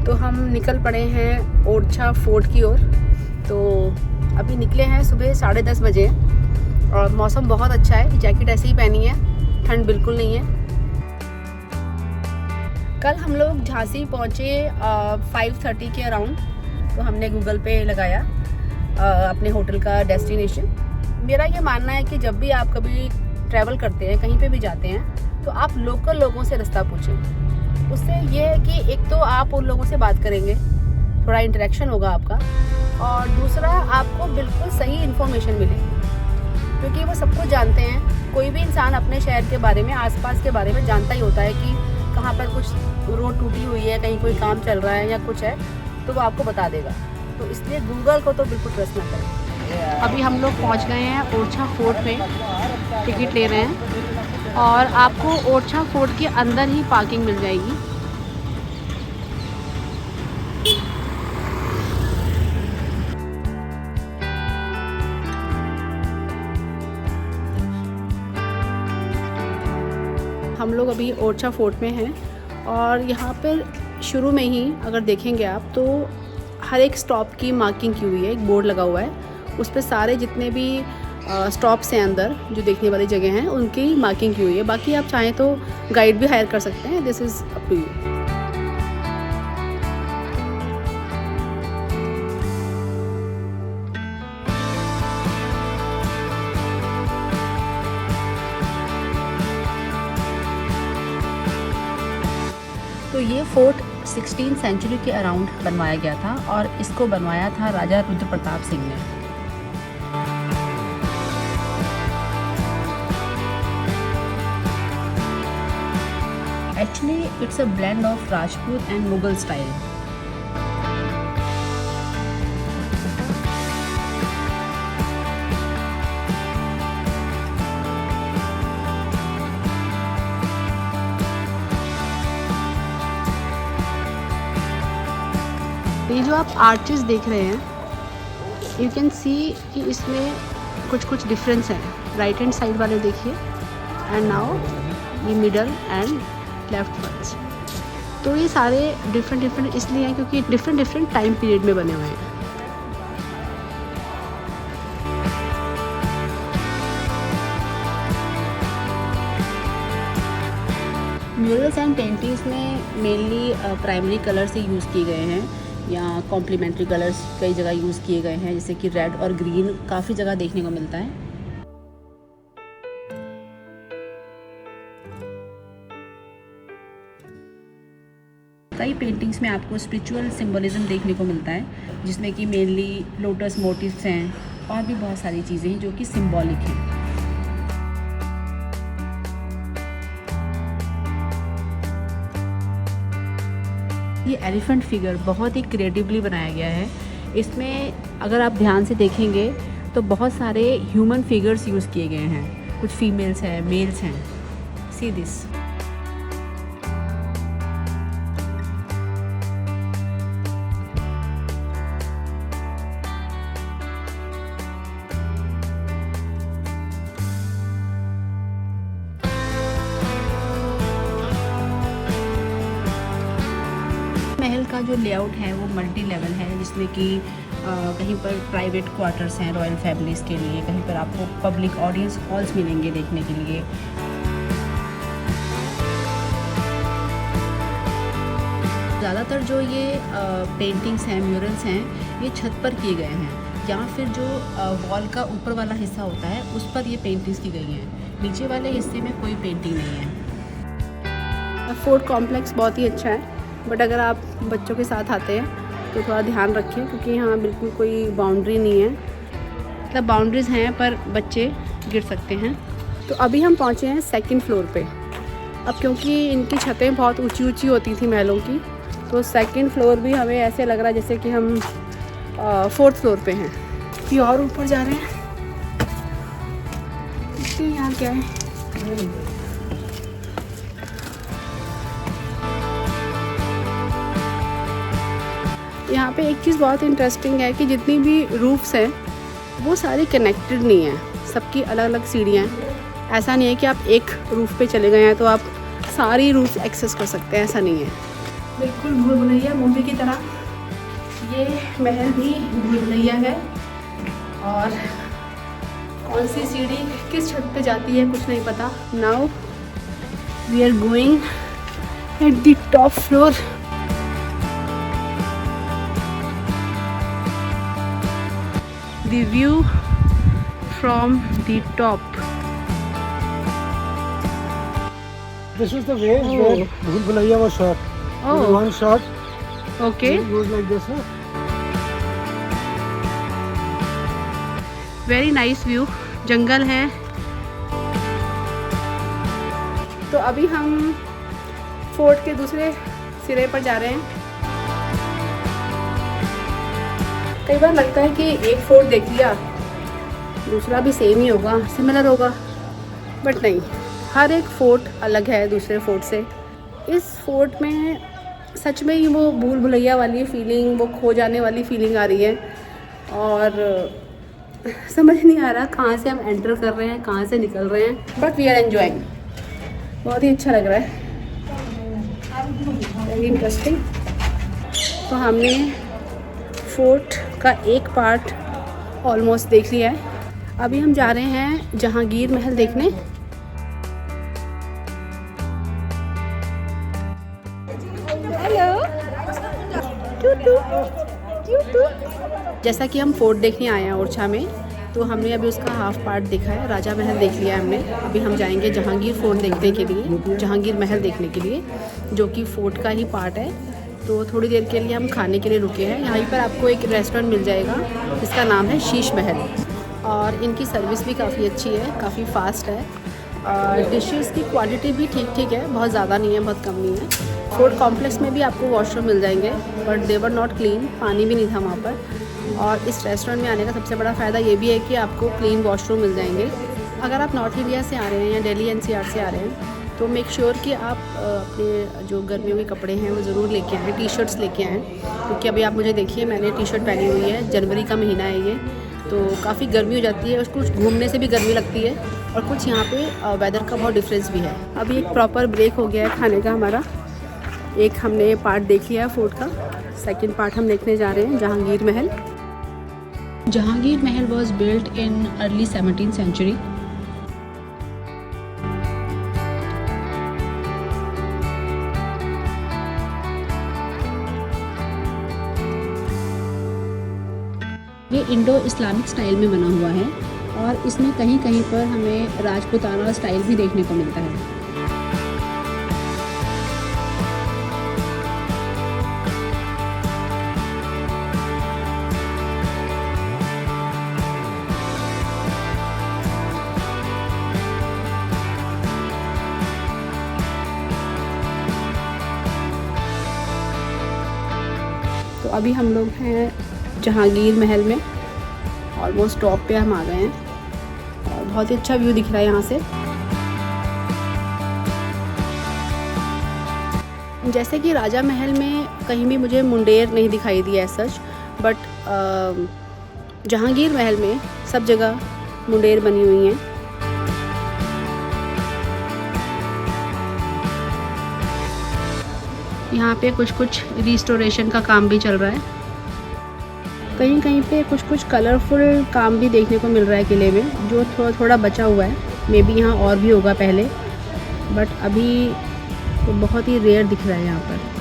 तो हम निकल पड़े हैं ओरछा फोर्ट की ओर। तो अभी निकले हैं सुबह 10:30 बजे और मौसम बहुत अच्छा है। जैकेट ऐसे ही पहनी है, ठंड बिल्कुल नहीं है। कल हम लोग झांसी पहुँचे 5:30 के अराउंड। तो हमने गूगल पे लगाया अपने होटल का डेस्टिनेशन। मेरा ये मानना है कि जब भी आप कभी ट्रैवल करते हैं, कहीं पे भी जाते हैं, तो आप लोकल लोगों से रास्ता पूछें। उससे ये है कि एक तो आप उन लोगों से बात करेंगे, थोड़ा इंटरेक्शन होगा आपका, और दूसरा आपको बिल्कुल सही इन्फॉर्मेशन मिलेगी, क्योंकि वो सब कुछ जानते हैं। कोई भी इंसान अपने शहर के बारे में, आसपास के बारे में जानता ही होता है कि कहाँ पर कुछ रोड टूटी हुई है, कहीं कोई काम चल रहा है या कुछ है, तो वो आपको बता देगा। तो इसलिए गूगल को तो बिल्कुल ट्रस्ट ना करें। अभी हम लोग पहुंच गए हैं ओरछा फोर्ट में, टिकट ले रहे हैं और आपको ओरछा फोर्ट के अंदर ही पार्किंग मिल जाएगी। हम लोग अभी ओरछा फोर्ट में हैं और यहाँ पर शुरू में ही अगर देखेंगे आप तो हर एक स्टॉप की मार्किंग की हुई है। एक बोर्ड लगा हुआ है, उस पर सारे जितने भी स्टॉप्स हैं अंदर जो देखने वाली जगह हैं उनकी मार्किंग की हुई है। बाकी आप चाहें तो गाइड भी हायर कर सकते हैं, this is up to you. तो ये फोर्ट 16वीं सेंचुरी के अराउंड बनवाया गया था और इसको बनवाया था राजा रुद्र प्रताप सिंह ने। Actually, it's a blend of Rajput and Mughal style. ये जो आप आर्चेस देख रहे हैं, यू कैन सी कि इसमें कुछ डिफरेंस है। राइट हैंड साइड वाले देखिए, एंड नाउ ये मिडल एंड लेफ्ट वंस। तो ये सारे डिफरेंट इसलिए हैं क्योंकि डिफरेंट टाइम पीरियड में बने हुए हैं। म्यूरल्स एंड पेंटिंग्स में मेनली प्राइमरी कलर से यूज़ किए गए हैं या कॉम्प्लीमेंट्री कलर्स कई जगह यूज़ किए गए हैं, जैसे कि रेड और ग्रीन काफ़ी जगह देखने को मिलता है। कई पेंटिंग्स में आपको स्पिरिचुअल सिंबलिज्म देखने को मिलता है, जिसमें कि मेनली लोटस मोटिव्स हैं और भी बहुत सारी चीज़ें हैं जो कि सिंबॉलिक हैं। ये एलिफेंट फिगर बहुत ही क्रिएटिवली बनाया गया है। इसमें अगर आप ध्यान से देखेंगे तो बहुत सारे ह्यूमन फिगर्स यूज़ किए गए हैं, कुछ फीमेल्स हैं, मेल्स हैं। See this. महल का जो लेआउट है वो मल्टी लेवल है, जिसमें कि कहीं पर प्राइवेट क्वार्टर्स हैं रॉयल फैमिलीज़ के लिए, कहीं पर आपको पब्लिक ऑडियंस हॉल्स मिलेंगे देखने के लिए। ज़्यादातर जो ये पेंटिंग्स हैं, म्यूरल्स हैं, ये छत पर किए गए हैं या फिर जो वॉल का ऊपर वाला हिस्सा होता है उस पर ये पेंटिंग्स की गई हैं। नीचे वाले हिस्से में कोई पेंटिंग नहीं है। फोर्ट कॉम्प्लेक्स बहुत ही अच्छा है, बट अगर आप बच्चों के साथ आते हैं तो थोड़ा ध्यान रखें, क्योंकि यहाँ बिल्कुल कोई बाउंड्री नहीं है। मतलब बाउंड्रीज़ हैं पर बच्चे गिर सकते हैं। तो अभी हम पहुँचे हैं 2nd फ्लोर पे। अब क्योंकि इनकी छतें बहुत ऊंची होती थी महलों की, तो 2nd फ्लोर भी हमें ऐसे लग रहा है जैसे कि हम 4th फ्लोर पे हैं। फिर और ऊपर जा रहे हैं, देखते हैं यहाँ क्या है। यहाँ पे एक चीज़ बहुत इंटरेस्टिंग है कि जितनी भी रूफ्स हैं वो सारी कनेक्टेड नहीं हैं, सबकी अलग अलग सीढ़ियाँ हैं। ऐसा नहीं है कि आप एक रूफ पे चले गए हैं तो आप सारी रूफ एक्सेस कर सकते हैं, ऐसा नहीं है। बिल्कुल भूल भुलैया मूवी की तरह ये महल भी भूल भुलैया है। और कौन सी सीढ़ी किस छत पे जाती है कुछ नहीं पता। Now we are going at the top floor. The view from the top. This was the way where Bhool Bhulaiya was shot. Oh. One shot. Okay. It goes like this, huh? Very nice view, जंगल है। तो अभी हम fort के दूसरे सिरे पर जा रहे हैं। कई बार लगता है कि एक फोर्ट देख लिया दूसरा भी सेम ही होगा, सिमिलर होगा, बट नहीं, हर एक फोर्ट अलग है दूसरे फोर्ट से। इस फोर्ट में सच में ही वो भूल भुलैया वाली फीलिंग, वो खो जाने वाली फीलिंग आ रही है। और समझ नहीं आ रहा कहाँ से हम एंटर कर रहे हैं, कहाँ से निकल रहे हैं, बट वी आर एंजॉइंग। बहुत ही अच्छा लग रहा है, वेरी इंटरेस्टिंग। तो हमने फोर्ट का एक पार्ट ऑलमोस्ट देख लिया है। अभी हम जा रहे हैं जहांगीर महल देखने। जैसा कि हम फोर्ट देखने आए हैं ओरछा में, तो हमने अभी उसका हाफ पार्ट देखा है, राजा महल देख लिया है हमने। अभी हम जाएंगे जहांगीर फोर्ट देखने के लिए, जहांगीर महल देखने के लिए, जो कि फोर्ट का ही पार्ट है। तो थोड़ी देर के लिए हम खाने के लिए रुके हैं। यहाँ पर आपको एक रेस्टोरेंट मिल जाएगा जिसका नाम है शीश महल, और इनकी सर्विस भी काफ़ी अच्छी है, काफ़ी फास्ट है। और डिशेस की क्वालिटी भी ठीक ठीक है, बहुत ज़्यादा नहीं है, बहुत कम नहीं है। फोर्ट कॉम्प्लेक्स में भी आपको वॉशरूम मिल जाएंगे, but they were not clean, पानी भी नहीं था वहाँ पर। और इस रेस्टोरेंट में आने का सबसे बड़ा फ़ायदा ये भी है कि आपको क्लीन वॉशरूम मिल जाएंगे। अगर आप नॉर्थ इंडिया से आ रहे हैं या दिल्ली एनसीआर से आ रहे हैं, तो मेक श्योर कि आप अपने जो गर्मियों के कपड़े हैं वो ज़रूर लेके आएँ, टी शर्ट्स लेके आएँ। क्योंकि अभी आप मुझे देखिए, मैंने टी शर्ट पहनी हुई है, जनवरी का महीना है ये, तो काफ़ी गर्मी हो जाती है, और कुछ घूमने से भी गर्मी लगती है, और कुछ यहाँ पे वेदर का बहुत डिफरेंस भी है। अभी एक प्रॉपर ब्रेक हो गया है खाने का हमारा। एक हमने पार्ट देख लिया है फोर्ट का, सेकंड पार्ट हम देखने जा रहे हैं Jahangir Mahal. Jahangir Mahal was built in early 17th century. ये इंडो इस्लामिक स्टाइल में बना हुआ है, और इसमें कहीं कहीं पर हमें राजपूताना स्टाइल भी देखने को मिलता है। तो अभी हम लोग हैं जहांगीर महल में, ऑलमोस्ट टॉप पे हम आ गए हैं, और बहुत ही अच्छा व्यू दिख रहा है यहाँ से। जैसे कि राजा महल में कहीं भी मुझे मुंडेर नहीं दिखाई दी है सच, बट जहांगीर महल में सब जगह मुंडेर बनी हुई हैं। यहाँ पे कुछ कुछ रिस्टोरेशन का काम भी चल रहा है, कहीं कहीं पे कुछ कुछ कलरफुल काम भी देखने को मिल रहा है किले में, जो थोड़ा थोड़ा बचा हुआ है। मे बी यहाँ और भी होगा पहले, बट अभी तो बहुत ही रेयर दिख रहा है यहाँ पर।